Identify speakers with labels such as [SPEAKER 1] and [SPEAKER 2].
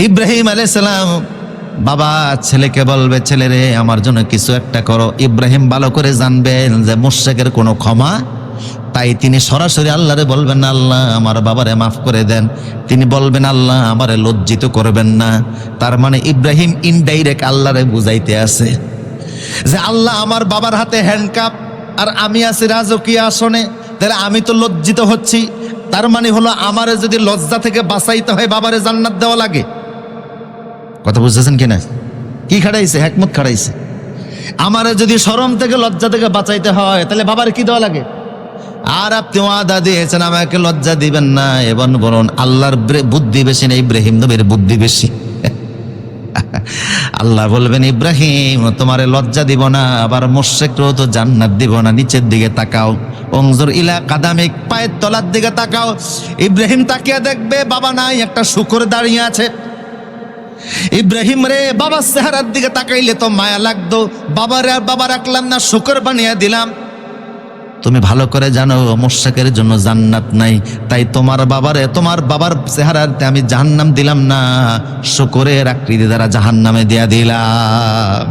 [SPEAKER 1] ইব্রাহিম আলাইহিস সালাম বাবা ছেলেকে বলবে, ছেলে রে আমার জন্য কিছু একটা করো। ইব্রাহিম ভালো করে জানবেন যে মুশরিকের কোনো ক্ষমা, তাই তিনি সরাসরি আল্লাহরে বলবেন না, আল্লাহ আমার বাবারে মাফ করে দেন। তিনি বলবেন, আল্লাহ আমারে লজ্জিত করবেন না। তার মানে ইব্রাহিম ইনডাইরেক্ট আল্লাহরে বুঝাইতে আছে যে আল্লাহ আমার বাবার হাতে হ্যান্ডকাপ আর আমি আছি রাজকীয় আসনে, তাহলে আমি তো লজ্জিত হচ্ছি। তার মানে হলো আমারে যদি লজ্জা থেকে বাঁচাইতে হয় বাবারে জান্নাত দেওয়া লাগে। কথা বুঝতেছেন কিনা? কি খাড়াইছে? হিকমত খাড়াইছে। আমারে যদি শরম থেকে লজ্জা থেকে বাঁচাইতে হয় তাহলে বাবার কি দেওয়া লাগে? আর আপনি ওয়াদা দিয়েছেন আমাকে লজ্জা দিবেন না, এবং বলুন আল্লাহর বুদ্ধি বেশি না ইব্রাহিম নবীর বুদ্ধি বেশি? আল্লাহ বলবেন, ইব্রাহিম তোমারে লজ্জা দিব না, আবার মুশরিককেও তো জান্নাত দিব না। নিচের দিকে তাকাও, অনজুর ইলা কাদামিক, পায়ের তলার দিকে তাকাও। ইব্রাহিম তাকিয়ে দেখবে বাবা নাই, একটা শূকর দাঁড়িয়ে আছে। ইব্রাহিম রে বাবার চেহারার দিকে তাকাইলে তো মায়া লাগতো, বাবারে আর বাবা রাখলাম না, শূকর বানিয়ে দিলাম। তুমি ভালো করে জানো মুশরিকের জন্য জান্নাত নাই, তাই তোমার বাবার চেহারাতে আমি জাহান্নাম দিলাম না, শূকরের আকৃতি দ্বারা জাহান্নামে দিয়া দিলাম।